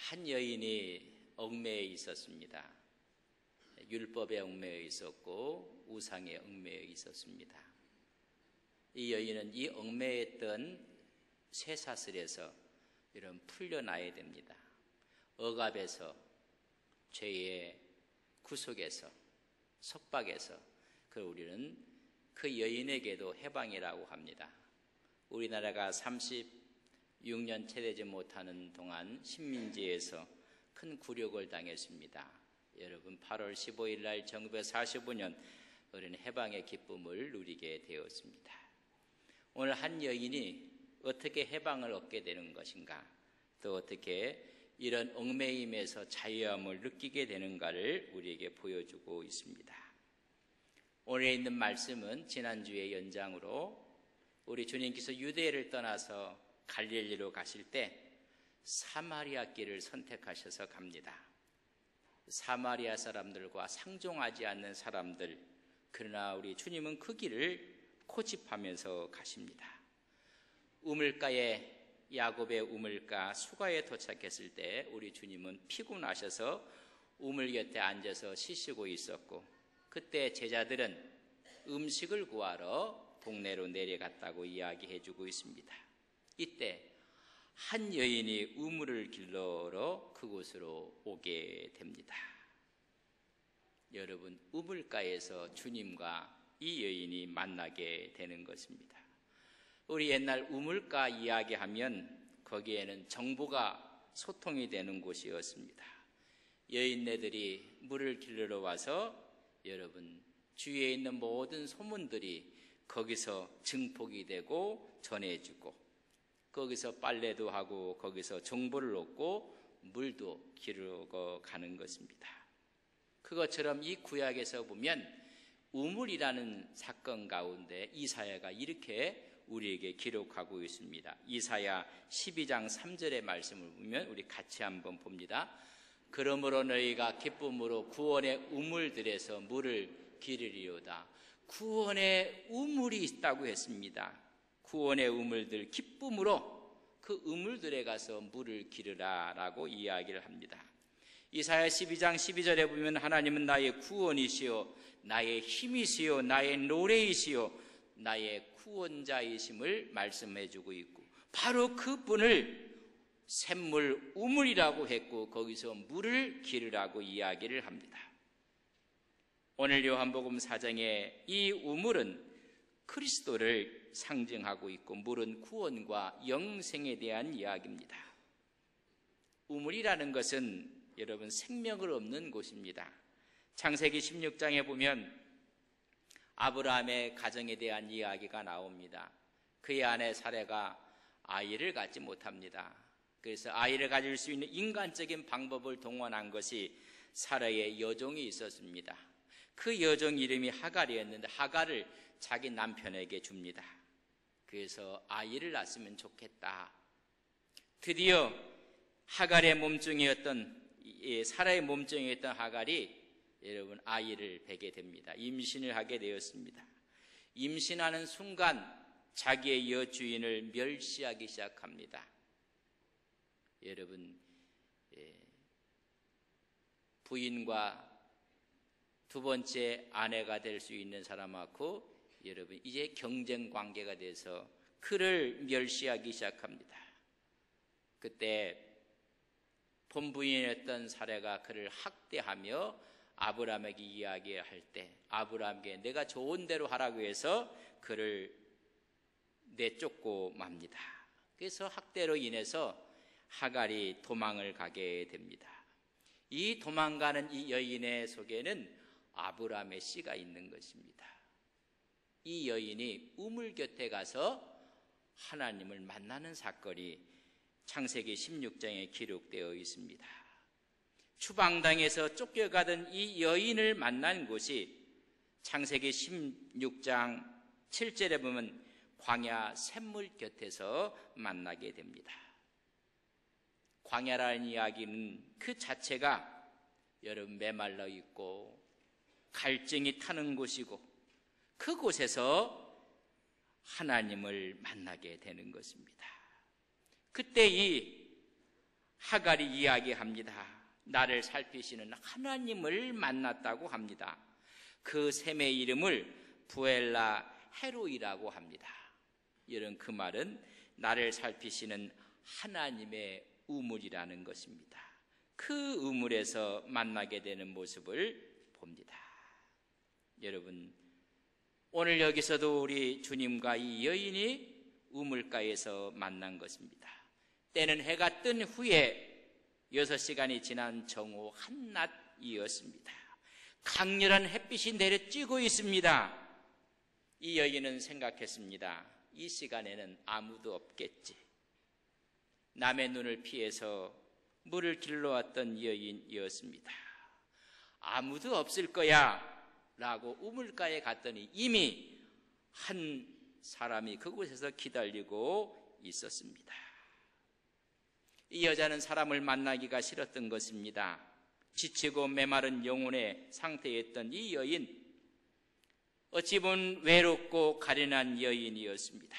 한 여인이 얽매여 있었습니다. 율법에 얽매여 있었고 우상에 얽매여 있었습니다. 이 여인은 이 얽매였던 쇠사슬에서 이런 풀려나야 됩니다. 억압에서, 죄의 구속에서, 속박에서, 우리는 그 여인에게도 해방이라고 합니다. 우리나라가 36년 채 되지 못하는 동안 식민지에서 큰 굴욕을 당했습니다. 여러분, 8월 15일 날 1945년 우리는 해방의 기쁨을 누리게 되었습니다. 오늘 한 여인이 어떻게 해방을 얻게 되는 것인가, 또 어떻게 이런 얽매임에서 자유함을 느끼게 되는가를 우리에게 보여주고 있습니다. 오늘 있는 말씀은 지난주의 연장으로 우리 주님께서 유대를 떠나서 갈릴리로 가실 때 사마리아 길을 선택하셔서 갑니다. 사마리아 사람들과 상종하지 않는 사람들, 그러나 우리 주님은 그 길을 고집하면서 가십니다. 우물가에, 야곱의 우물가 수가에 도착했을 때 우리 주님은 피곤하셔서 우물 곁에 앉아서 쉬시고 있었고, 그때 제자들은 음식을 구하러 동네로 내려갔다고 이야기해주고 있습니다. 이때 한 여인이 우물을 길러러 그곳으로 오게 됩니다. 여러분, 우물가에서 주님과 이 여인이 만나게 되는 것입니다. 우리 옛날 우물가 이야기하면 거기에는 정보가 소통이 되는 곳이었습니다. 여인네들이 물을 길러러 와서 여러분, 주위에 있는 모든 소문들이 거기서 증폭이 되고 전해지고, 거기서 빨래도 하고 거기서 정보를 얻고 물도 기르고 가는 것입니다. 그것처럼 이 구약에서 보면 우물이라는 사건 가운데 이사야가 이렇게 우리에게 기록하고 있습니다. 이사야 12장 3절의 말씀을 보면 우리 같이 한번 봅니다. 그러므로 너희가 기쁨으로 구원의 우물들에서 물을 기르리로다. 구원의 우물이 있다고 했습니다. 구원의 우물들, 기쁨으로 그 우물들에 가서 물을 기르라 라고 이야기를 합니다. 이사야 12장 12절에 보면 하나님은 나의 구원이시요 나의 힘이시요 나의 노래이시요 나의 구원자이심을 말씀해주고 있고, 바로 그분을 샘물 우물이라고 했고 거기서 물을 기르라고 이야기를 합니다. 오늘 요한복음 4장의 이 우물은 그리스도를 상징하고 있고, 물은 구원과 영생에 대한 이야기입니다. 우물이라는 것은 여러분 생명을 얻는 곳입니다. 창세기 16장에 보면 아브라함의 가정에 대한 이야기가 나옵니다. 그의 아내 사레가 아이를 갖지 못합니다. 그래서 아이를 가질 수 있는 인간적인 방법을 동원한 것이 사라의 여종이 있었습니다. 그 여종 이름이 하갈이었는데 하갈을 자기 남편에게 줍니다. 그래서 아이를 낳았으면 좋겠다. 드디어 하갈의 몸종이었던, 사라의 몸종이었던 하갈이 여러분 아이를 베게 됩니다. 임신을 하게 되었습니다. 임신하는 순간 자기의 여주인을 멸시하기 시작합니다. 여러분, 부인과 두 번째 아내가 될 수 있는 사람하고 여러분 이제 경쟁 관계가 돼서 그를 멸시하기 시작합니다. 그때 본부인이었던 사레가 그를 학대하며 아브라함에게 이야기할 때 아브라함에게 내가 좋은 대로 하라고 해서 그를 내쫓고 맙니다. 그래서 학대로 인해서 하갈이 도망을 가게 됩니다. 이 도망가는 이 여인의 속에는 아브라함의 씨가 있는 것입니다. 이 여인이 우물 곁에 가서 하나님을 만나는 사건이 창세기 16장에 기록되어 있습니다. 추방당에서 쫓겨가던 이 여인을 만난 곳이 창세기 16장 7절에 보면 광야 샘물 곁에서 만나게 됩니다. 광야라는 이야기는 그 자체가 여러분 메말라 있고 갈증이 타는 곳이고 그곳에서 하나님을 만나게 되는 것입니다. 그때 이 하갈이 이야기합니다. 나를 살피시는 하나님을 만났다고 합니다. 그 샘의 이름을 부엘라 헤로이라고 합니다. 이런 그 말은 나를 살피시는 하나님의 우물이라는 것입니다. 그 우물에서 만나게 되는 모습을 봅니다. 여러분, 오늘 여기서도 우리 주님과 이 여인이 우물가에서 만난 것입니다. 때는 해가 뜬 후에 6시간이 지난 정오 한낮이었습니다. 강렬한 햇빛이 내려쬐고 있습니다. 이 여인은 생각했습니다. 이 시간에는 아무도 없겠지. 남의 눈을 피해서 물을 길러왔던 여인이었습니다. 아무도 없을 거야 라고 우물가에 갔더니 이미 한 사람이 그곳에서 기다리고 있었습니다. 이 여자는 사람을 만나기가 싫었던 것입니다. 지치고 메마른 영혼의 상태였던 이 여인, 어찌 보면 외롭고 가련한 여인이었습니다.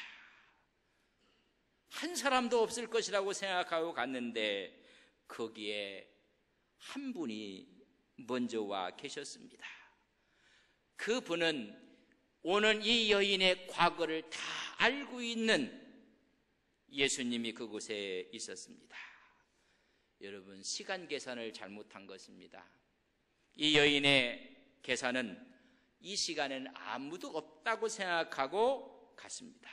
한 사람도 없을 것이라고 생각하고 갔는데 거기에 한 분이 먼저 와 계셨습니다. 그 분은 오는 이 여인의 과거를 다 알고 있는 예수님이 그곳에 있었습니다. 여러분, 시간 계산을 잘못한 것입니다. 이 여인의 계산은 이 시간에는 아무도 없다고 생각하고 갔습니다.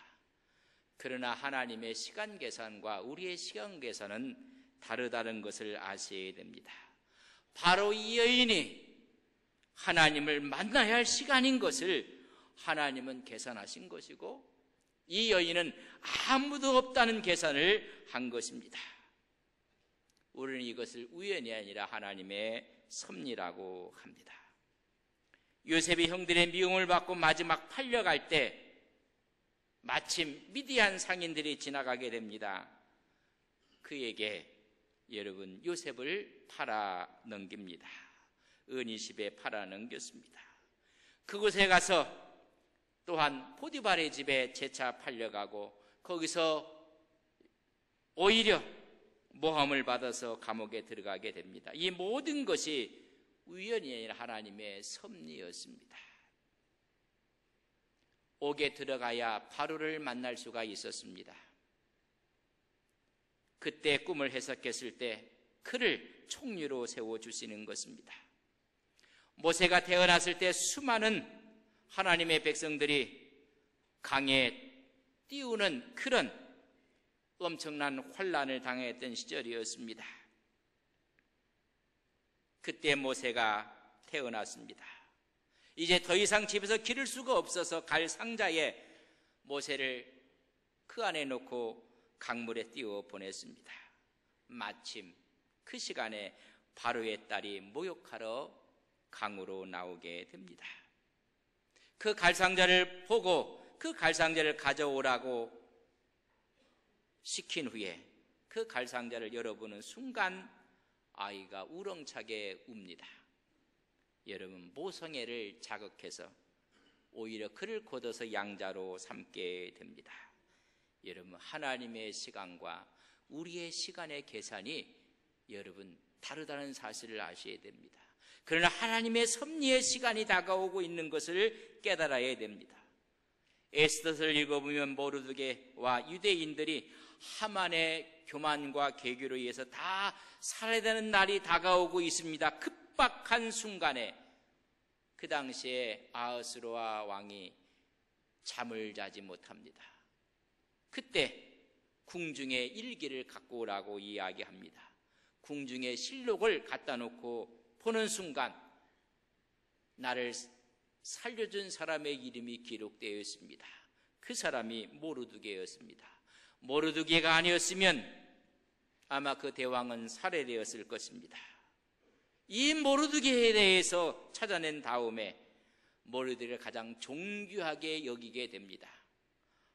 그러나 하나님의 시간 계산과 우리의 시간 계산은 다르다는 것을 아셔야 됩니다. 바로 이 여인이 하나님을 만나야 할 시간인 것을 하나님은 계산하신 것이고, 이 여인은 아무도 없다는 계산을 한 것입니다. 우리는 이것을 우연이 아니라 하나님의 섭리라고 합니다. 요셉이 형들의 미움을 받고 마지막 팔려갈 때 마침 미디안 상인들이 지나가게 됩니다. 그에게 여러분 요셉을 팔아 넘깁니다. 은20에 팔아 넘겼습니다. 그곳에 가서 또한 보디발의 집에 재차 팔려가고 거기서 오히려 모함을 받아서 감옥에 들어가게 됩니다. 이 모든 것이 우연이 아니라 하나님의 섭리였습니다. 옥에 들어가야 바로를 만날 수가 있었습니다. 그때 꿈을 해석했을 때 그를 총리로 세워주시는 것입니다. 모세가 태어났을 때 수많은 하나님의 백성들이 강에 띄우는 그런 엄청난 환난을 당했던 시절이었습니다. 그때 모세가 태어났습니다. 이제 더 이상 집에서 기를 수가 없어서 갈 상자에 모세를 그 안에 놓고 강물에 띄워 보냈습니다. 마침 그 시간에 바로의 딸이 모욕하러 강으로 나오게 됩니다. 그 갈상자를 보고 그 갈상자를 가져오라고 시킨 후에 그 갈상자를 열어보는 순간 아이가 우렁차게 웁니다. 여러분, 모성애를 자극해서 오히려 그를 걷어서 양자로 삼게 됩니다. 여러분, 하나님의 시간과 우리의 시간의 계산이 여러분 다르다는 사실을 아셔야 됩니다. 그러나 하나님의 섭리의 시간이 다가오고 있는 것을 깨달아야 됩니다. 에스더서를 읽어보면 모르드게와 유대인들이 하만의 교만과 계교로 인해서 다 살아야 되는 날이 다가오고 있습니다. 급박한 순간에 그 당시에 아하스로아 왕이 잠을 자지 못합니다. 그때 궁중에 일기를 갖고 오라고 이야기합니다. 궁중에 실록을 갖다 놓고 보는 순간 나를 살려준 사람의 이름이 기록되어 있습니다. 그 사람이 모르드게였습니다. 모르드게가 아니었으면 아마 그 대왕은 살해되었을 것입니다. 이 모르드게에 대해서 찾아낸 다음에 모르드게를 가장 존귀하게 여기게 됩니다.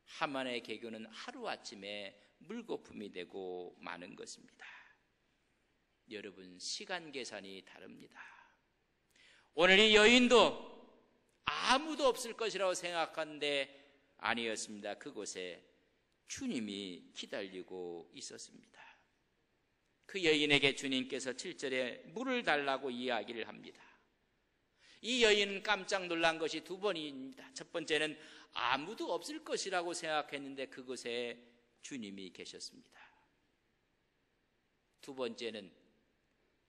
하만의 계교는 하루아침에 물거품이 되고 마는 것입니다. 여러분, 시간 계산이 다릅니다. 오늘 이 여인도 아무도 없을 것이라고 생각하는데 아니었습니다. 그곳에 주님이 기다리고 있었습니다. 그 여인에게 주님께서 7절에 물을 달라고 이야기를 합니다. 이 여인은 깜짝 놀란 것이 두 번입니다. 첫 번째는 아무도 없을 것이라고 생각했는데 그곳에 주님이 계셨습니다. 두 번째는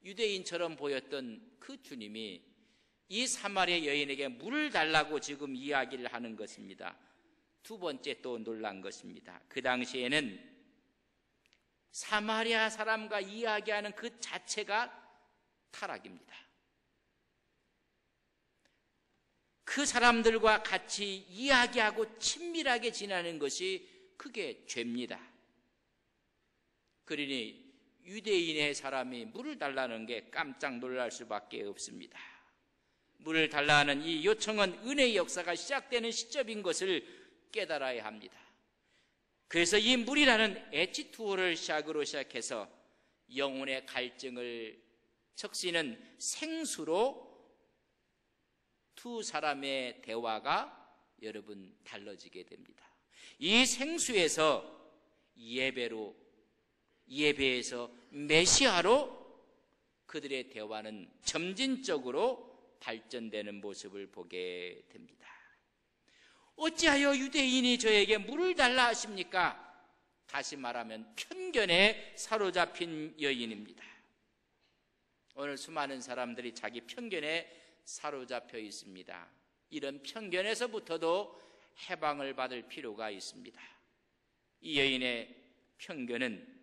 유대인처럼 보였던 그 주님이 이 사마리아 여인에게 물을 달라고 지금 이야기를 하는 것입니다. 두 번째 또 놀란 것입니다. 그 당시에는 사마리아 사람과 이야기하는 그 자체가 타락입니다. 그 사람들과 같이 이야기하고 친밀하게 지내는 것이 그게 죄입니다. 그러니 유대인의 사람이 물을 달라는 게 깜짝 놀랄 수밖에 없습니다. 물을 달라는 이 요청은 은혜의 역사가 시작되는 시점인 것을 깨달아야 합니다. 그래서 이 물이라는 H2O를 시작해서 영혼의 갈증을 적시는 생수로 두 사람의 대화가 여러분 달라지게 됩니다. 이 생수에서 예배에서 메시아로 그들의 대화는 점진적으로 발전되는 모습을 보게 됩니다. 어찌하여 유대인이 저에게 물을 달라 하십니까? 다시 말하면 편견에 사로잡힌 여인입니다. 오늘 수많은 사람들이 자기 편견에 사로잡혀 있습니다. 이런 편견에서부터도 해방을 받을 필요가 있습니다. 이 여인의 편견은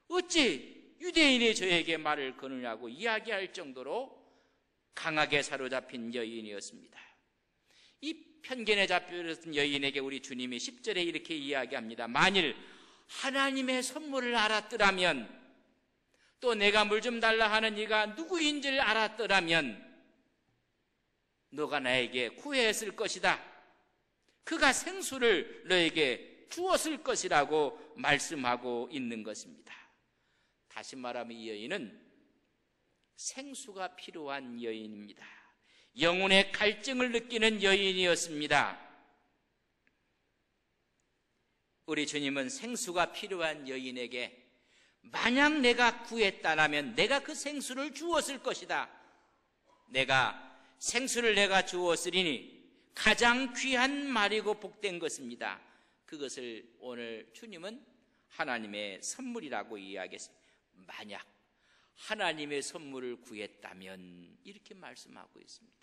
어찌 유대인이 저에게 말을 거느냐고 이야기할 정도로 강하게 사로잡힌 여인이었습니다. 이 편견에 잡혀있던 여인에게 우리 주님이 10절에 이렇게 이야기합니다. 만일 하나님의 선물을 알았더라면, 또 내가 물 좀 달라 하는 이가 누구인지를 알았더라면 너가 나에게 구했을 것이다. 그가 생수를 너에게 주었을 것이라고 말씀하고 있는 것입니다. 다시 말하면 이 여인은 생수가 필요한 여인입니다. 영혼의 갈증을 느끼는 여인이었습니다. 우리 주님은 생수가 필요한 여인에게 만약 내가 구했다라면 내가 그 생수를 주었을 것이다. 생수를 내가 주었으리니 가장 귀한 말이고 복된 것입니다. 그것을 오늘 주님은 하나님의 선물이라고 이야기했습니다. 만약 하나님의 선물을 구했다면 이렇게 말씀하고 있습니다.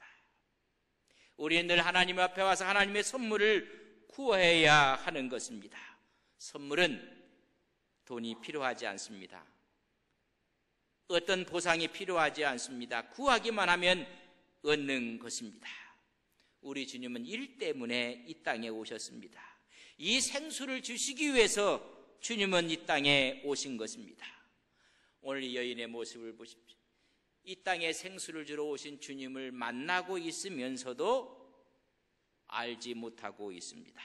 우리는 늘 하나님 앞에 와서 하나님의 선물을 구해야 하는 것입니다. 선물은 돈이 필요하지 않습니다. 어떤 보상이 필요하지 않습니다. 구하기만 하면 얻는 것입니다. 우리 주님은 일 때문에 이 땅에 오셨습니다. 이 생수를 주시기 위해서 주님은 이 땅에 오신 것입니다. 오늘 이 여인의 모습을 보십시오. 이 땅에 생수를 주러 오신 주님을 만나고 있으면서도 알지 못하고 있습니다.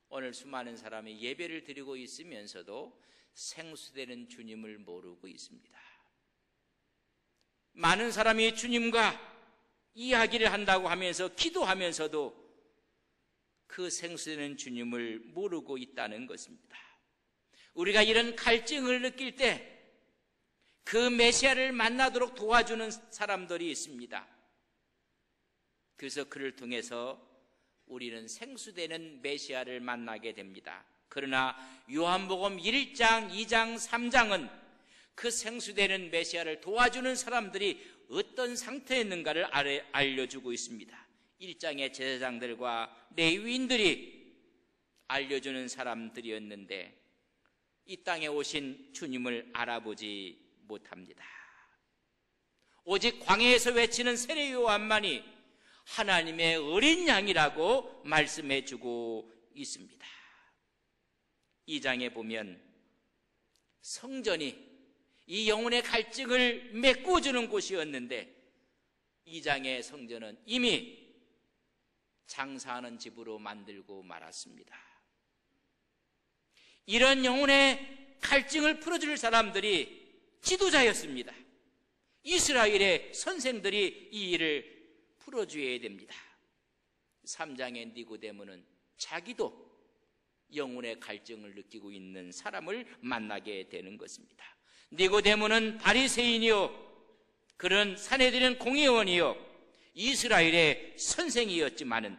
오늘 수많은 사람이 예배를 드리고 있으면서도 생수되는 주님을 모르고 있습니다. 많은 사람이 주님과 이야기를 한다고 하면서 기도하면서도 그 생수되는 주님을 모르고 있다는 것입니다. 우리가 이런 갈증을 느낄 때 그 메시아를 만나도록 도와주는 사람들이 있습니다. 그래서 그를 통해서 우리는 생수되는 메시아를 만나게 됩니다. 그러나 요한복음 1장, 2장, 3장은 그 생수되는 메시아를 도와주는 사람들이 어떤 상태에 있는가를 알려주고 있습니다. 1장의 제사장들과 레위인들이 알려주는 사람들이었는데 이 땅에 오신 주님을 알아보지 못합니다. 오직 광야에서 외치는 세례 요한만이 하나님의 어린 양이라고 말씀해주고 있습니다. 2장에 보면 성전이 이 영혼의 갈증을 메꿔주는 곳이었는데 2장의 성전은 이미 장사하는 집으로 만들고 말았습니다. 이런 영혼의 갈증을 풀어줄 사람들이 지도자였습니다. 이스라엘의 선생들이 이 일을 풀어줘야 됩니다. 3장의 니고데모는 자기도 영혼의 갈증을 느끼고 있는 사람을 만나게 되는 것입니다. 니고데모는 바리새인이요 그런 산헤드린 공의원이요 이스라엘의 선생이었지만은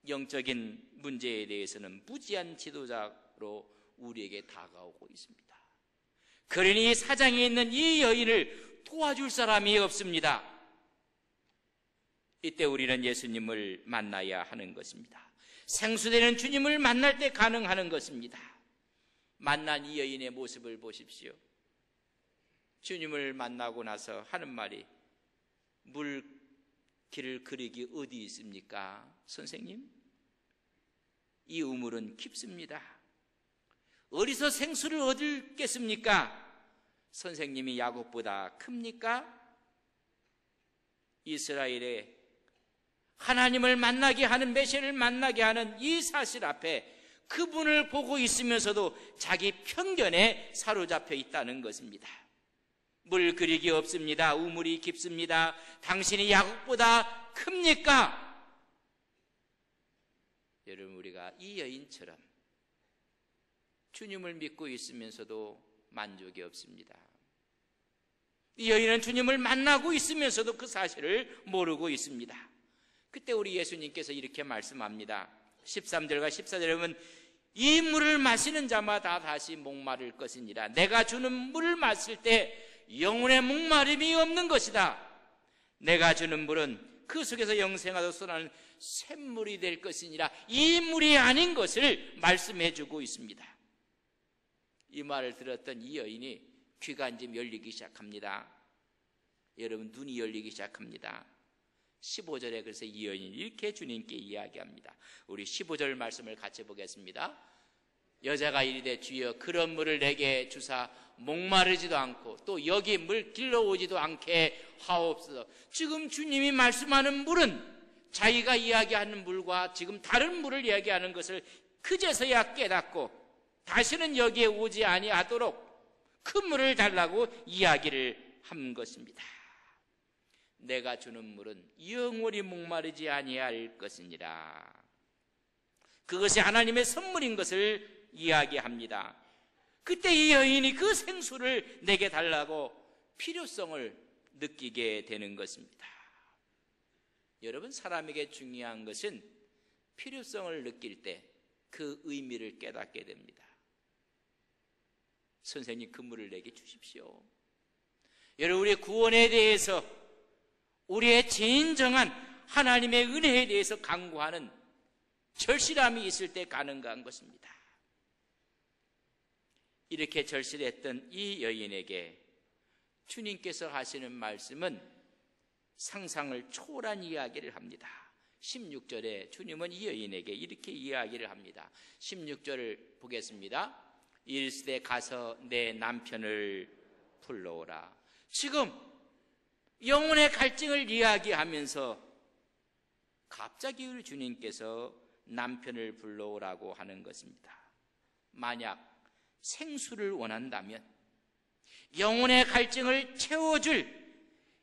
영적인 문제에 대해서는 무지한 지도자로 우리에게 다가오고 있습니다. 그러니 사장에 있는 이 여인을 도와줄 사람이 없습니다. 이때 우리는 예수님을 만나야 하는 것입니다. 생수되는 주님을 만날 때 가능하는 것입니다. 만난 이 여인의 모습을 보십시오. 주님을 만나고 나서 하는 말이 물길을 그리기 어디 있습니까? 선생님, 이 우물은 깊습니다. 어디서 생수를 얻겠습니까? 선생님이 야곱보다 큽니까? 이스라엘의 하나님을 만나게 하는 메시아를 만나게 하는 이 사실 앞에 그분을 보고 있으면서도 자기 편견에 사로잡혀 있다는 것입니다. 물 그리기 없습니다. 우물이 깊습니다. 당신이 야곱보다 큽니까? 여러분, 우리가 이 여인처럼 주님을 믿고 있으면서도 만족이 없습니다. 이 여인은 주님을 만나고 있으면서도 그 사실을 모르고 있습니다. 그때 우리 예수님께서 이렇게 말씀합니다. 13절과 14절에 보면 이 물을 마시는 자마다 다시 목마를 것이니라. 내가 주는 물을 마실 때 영혼의 목마름이 없는 것이다. 내가 주는 물은 그 속에서 영생하도록 쏟아나는 샘물이 될 것이니라. 이 물이 아닌 것을 말씀해 주고 있습니다. 이 말을 들었던 이 여인이 귀가 이제 열리기 시작합니다. 여러분, 눈이 열리기 시작합니다. 15절에 그래서 이 여인이 이렇게 주님께 이야기합니다. 우리 15절 말씀을 같이 보겠습니다. 여자가 이르되 주여 그런 물을 내게 주사 목마르지도 않고 또 여기 물 길러오지도 않게 하옵소서. 지금 주님이 말씀하는 물은 자기가 이야기하는 물과 지금 다른 물을 이야기하는 것을 그제서야 깨닫고 다시는 여기에 오지 아니하도록 그 물을 달라고 이야기를 한 것입니다. 내가 주는 물은 영원히 목마르지 아니할 것이니라. 그것이 하나님의 선물인 것을 이야기합니다. 그때 이 여인이 그 생수를 내게 달라고 필요성을 느끼게 되는 것입니다. 여러분, 사람에게 중요한 것은 필요성을 느낄 때 그 의미를 깨닫게 됩니다. 선생님, 그 물을 내게 주십시오. 여러분, 우리의 구원에 대해서 우리의 진정한 하나님의 은혜에 대해서 간구하는 절실함이 있을 때 가능한 것입니다. 이렇게 절실했던 이 여인에게 주님께서 하시는 말씀은 상상을 초월한 이야기를 합니다. 16절에 주님은 이 여인에게 이렇게 이야기를 합니다. 16절을 보겠습니다. 이르시되 가서 내 남편을 불러오라. 지금 영혼의 갈증을 이야기하면서 갑자기 우리 주님께서 남편을 불러오라고 하는 것입니다. 만약 생수를 원한다면, 영혼의 갈증을 채워줄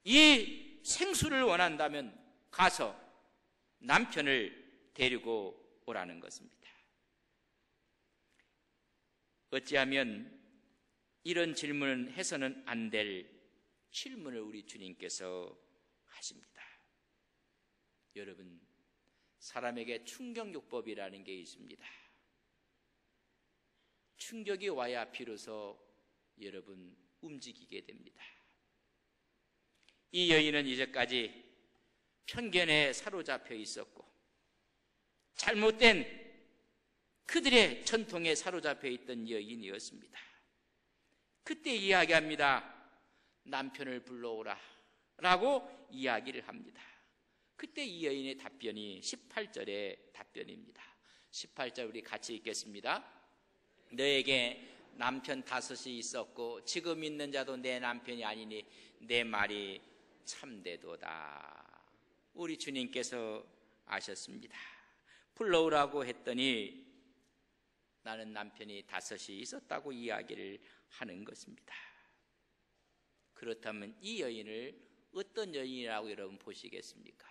이 생수를 원한다면 가서 남편을 데리고 오라는 것입니다. 어찌하면 이런 질문을 해서는 안 될 질문을 우리 주님께서 하십니다. 여러분, 사람에게 충격요법이라는 게 있습니다. 충격이 와야 비로소 여러분 움직이게 됩니다. 이 여인은 이제까지 편견에 사로잡혀 있었고 잘못된 그들의 전통에 사로잡혀 있던 여인이었습니다. 그때 이야기합니다. 남편을 불러오라 라고 이야기를 합니다. 그때 이 여인의 답변이 18절의 답변입니다. 18절 우리 같이 읽겠습니다. 너에게 남편 5이 있었고 지금 있는 자도 내 남편이 아니니 내 말이 참되도다. 우리 주님께서 아셨습니다. 불러오라고 했더니 나는 남편이 5이 있었다고 이야기를 하는 것입니다. 그렇다면 이 여인을 어떤 여인이라고 여러분 보시겠습니까?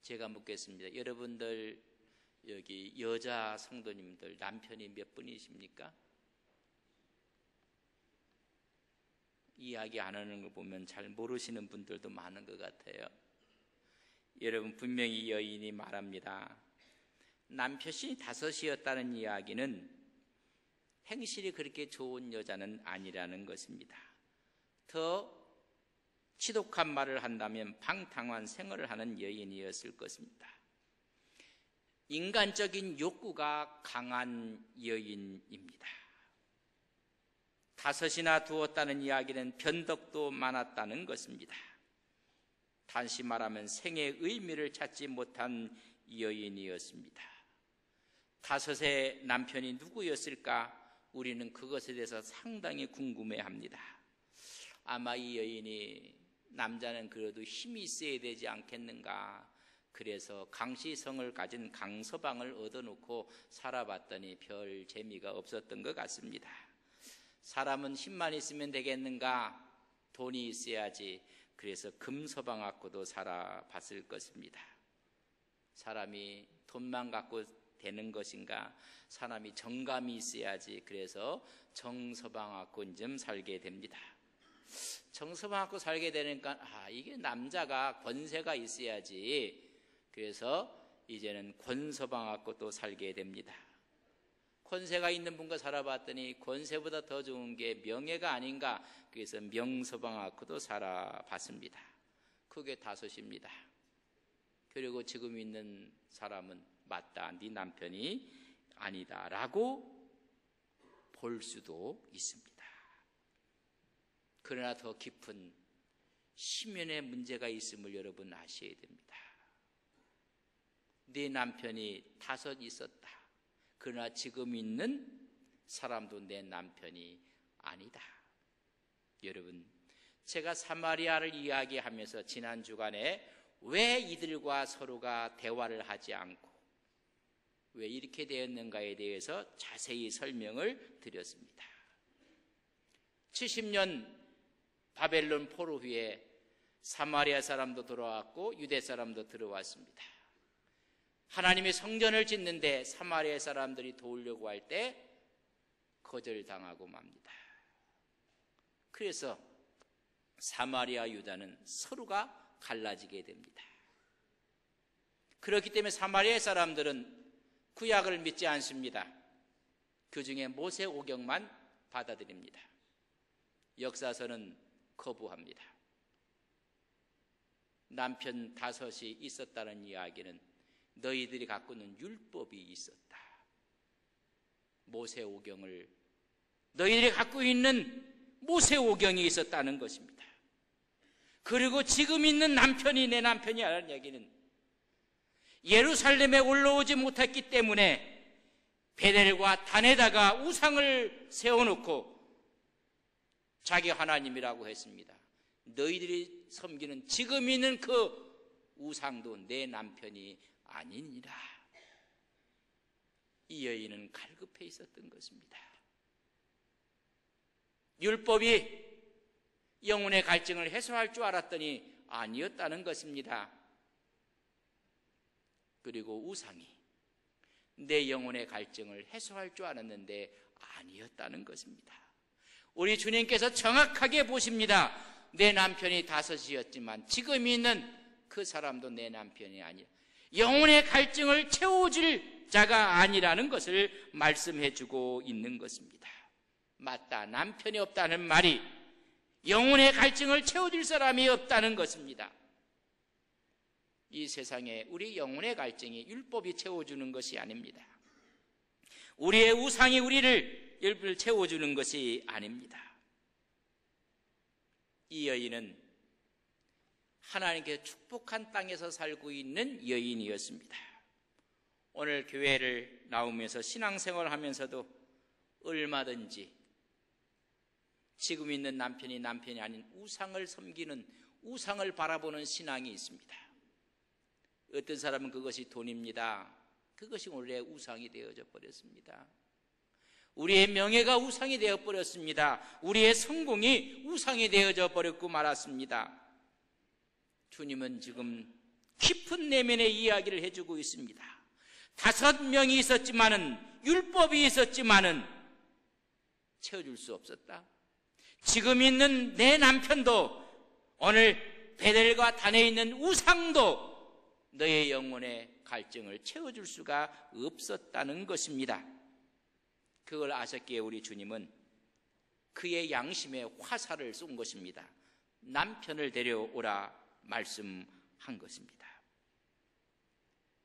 제가 묻겠습니다. 여러분들 여기 여자 성도님들 남편이 몇 분이십니까? 이야기 안 하는 걸 보면 잘 모르시는 분들도 많은 것 같아요. 여러분, 분명히 여인이 말합니다. 남편이 5이었다는 이야기는 행실이 그렇게 좋은 여자는 아니라는 것입니다. 더 지독한 말을 한다면 방탕한 생활을 하는 여인이었을 것입니다. 인간적인 욕구가 강한 여인입니다. 5이나 두었다는 이야기는 변덕도 많았다는 것입니다. 단시 말하면 생의 의미를 찾지 못한 여인이었습니다. 5의 남편이 누구였을까? 우리는 그것에 대해서 상당히 궁금해합니다. 아마 이 여인이 남자는 그래도 힘이 있어야 되지 않겠는가? 그래서 강시성을 가진 강서방을 얻어놓고 살아봤더니 별 재미가 없었던 것 같습니다. 사람은 힘만 있으면 되겠는가? 돈이 있어야지. 그래서 금서방 갖고도 살아봤을 것입니다. 사람이 돈만 갖고 되는 것인가? 사람이 정감이 있어야지. 그래서 정서방 갖고 좀 살게 됩니다. 정서방 갖고 살게 되니까 이게 남자가 권세가 있어야지. 그래서 이제는 권서방 갖고 또 살게 됩니다. 권세가 있는 분과 살아봤더니 권세보다 더 좋은 게 명예가 아닌가. 그래서 명서방 갖고도 살아봤습니다. 그게 5입니다. 그리고 지금 있는 사람은 맞다, 네 남편이 아니다 라고 볼 수도 있습니다. 그러나 더 깊은 심연의 문제가 있음을 여러분 아셔야 됩니다. 네 남편이 5 있었다. 그러나 지금 있는 사람도 내 남편이 아니다. 여러분, 제가 사마리아를 이야기하면서 지난 주간에 왜 이들과 서로가 대화를 하지 않고 왜 이렇게 되었는가에 대해서 자세히 설명을 드렸습니다. 70년 바벨론 포로 후에 사마리아 사람도 돌아왔고 유대 사람도 들어왔습니다. 하나님의 성전을 짓는데 사마리아 사람들이 도우려고 할 때 거절당하고 맙니다. 그래서 사마리아 유다는 서로가 갈라지게 됩니다. 그렇기 때문에 사마리아 사람들은 구약을 믿지 않습니다. 그 중에 모세오경만 받아들입니다. 역사서는 거부합니다. 남편 5이 있었다는 이야기는 너희들이 갖고 있는 율법이 있었다. 모세오경을 너희들이 갖고 있는 모세오경이 있었다는 것입니다. 그리고 지금 있는 남편이 내 남편이라는 얘기는 예루살렘에 올라오지 못했기 때문에 베델과 단에다가 우상을 세워놓고 자기 하나님이라고 했습니다. 너희들이 섬기는 지금 있는 그 우상도 내 남편이 아니니라. 이 여인은 갈급해 있었던 것입니다. 율법이 영혼의 갈증을 해소할 줄 알았더니 아니었다는 것입니다. 그리고 우상이 내 영혼의 갈증을 해소할 줄 알았는데 아니었다는 것입니다. 우리 주님께서 정확하게 보십니다. 내 남편이 5이었지만 지금 있는 그 사람도 내 남편이 아니라 영혼의 갈증을 채워줄 자가 아니라는 것을 말씀해 주고 있는 것입니다. 맞다, 남편이 없다는 말이 영혼의 갈증을 채워줄 사람이 없다는 것입니다. 이 세상에 우리 영혼의 갈증이 율법이 채워주는 것이 아닙니다. 우리의 우상이 우리를 채워주는 것이 아닙니다. 이 여인은 하나님께 축복한 땅에서 살고 있는 여인이었습니다. 오늘 교회를 나오면서 신앙생활을 하면서도 얼마든지 지금 있는 남편이 남편이 아닌 우상을 섬기는, 우상을 바라보는 신앙이 있습니다. 어떤 사람은 그것이 돈입니다. 그것이 원래 우상이 되어져 버렸습니다. 우리의 명예가 우상이 되어 버렸습니다. 우리의 성공이 우상이 되어져 버렸고 말았습니다. 주님은 지금 깊은 내면의 이야기를 해주고 있습니다. 5명이 있었지만은, 율법이 있었지만은 채워줄 수 없었다. 지금 있는 내 남편도, 오늘 베델과 단에 있는 우상도 너의 영혼의 갈증을 채워줄 수가 없었다는 것입니다. 그걸 아셨기에 우리 주님은 그의 양심에 화살을 쏜 것입니다. 남편을 데려오라 말씀한 것입니다.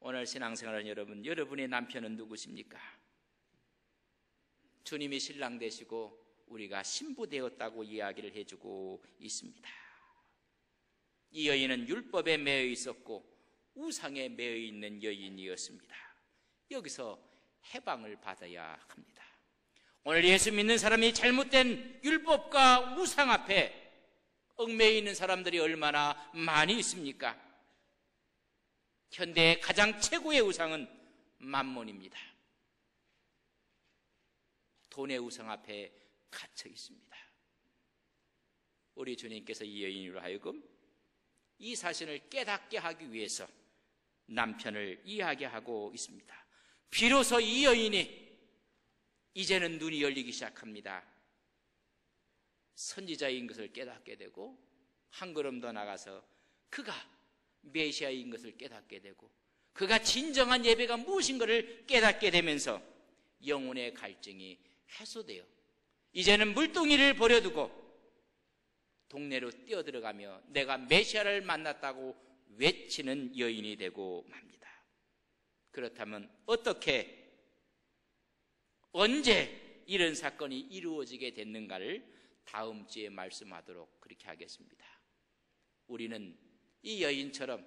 오늘 신앙생활은 여러분의 남편은 누구십니까? 주님이 신랑 되시고 우리가 신부 되었다고 이야기를 해주고 있습니다. 이 여인은 율법에 매여 있었고 우상에 매여 있는 여인이었습니다. 여기서 해방을 받아야 합니다. 오늘 예수 믿는 사람이 잘못된 율법과 우상 앞에 얽매여 있는 사람들이 얼마나 많이 있습니까? 현대의 가장 최고의 우상은 만몬입니다. 돈의 우상 앞에 갇혀 있습니다. 우리 주님께서 이 여인으로 하여금 이 사실을 깨닫게 하기 위해서 남편을 이야기하고 있습니다. 비로소 이 여인이 이제는 눈이 열리기 시작합니다. 선지자인 것을 깨닫게 되고 한 걸음 더 나가서 그가 메시아인 것을 깨닫게 되고 그가 진정한 예배가 무엇인가를 깨닫게 되면서 영혼의 갈증이 해소되어 이제는 물동이를 버려두고 동네로 뛰어들어가며 내가 메시아를 만났다고 외치는 여인이 되고 맙니다. 그렇다면 어떻게, 언제 이런 사건이 이루어지게 됐는가를 다음 주에 말씀하도록 그렇게 하겠습니다. 우리는 이 여인처럼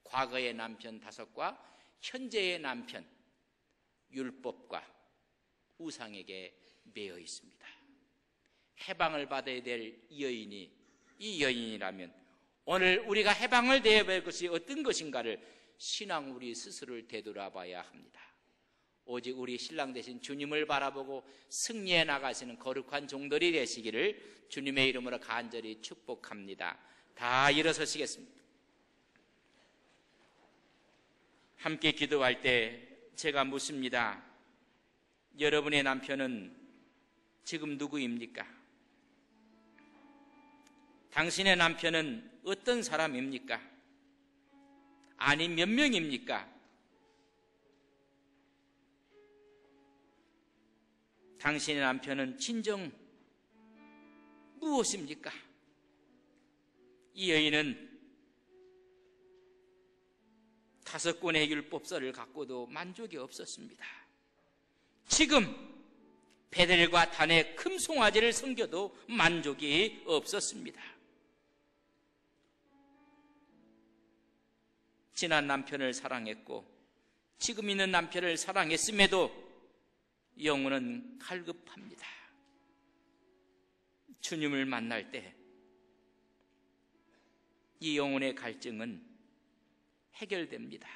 과거의 남편 5과 현재의 남편 율법과 우상에게 매여 있습니다. 해방을 받아야 될 이 여인이라면 오늘 우리가 해방을 내야 될 것이 어떤 것인가를 신앙 우리 스스로를 되돌아봐야 합니다. 오직 우리 신랑 되신 주님을 바라보고 승리해 나가시는 거룩한 종들이 되시기를 주님의 이름으로 간절히 축복합니다. 다 일어서시겠습니다. 함께 기도할 때 제가 묻습니다. 여러분의 남편은 지금 누구입니까? 당신의 남편은 어떤 사람입니까? 아니, 몇 명입니까? 당신의 남편은 진정 무엇입니까? 이 여인은 5권의 율법서를 갖고도 만족이 없었습니다. 지금 베델과 단의 금송아지를 섬겨도 만족이 없었습니다. 지난 남편을 사랑했고 지금 있는 남편을 사랑했음에도 영혼은 갈급합니다. 주님을 만날 때 이 영혼의 갈증은 해결됩니다.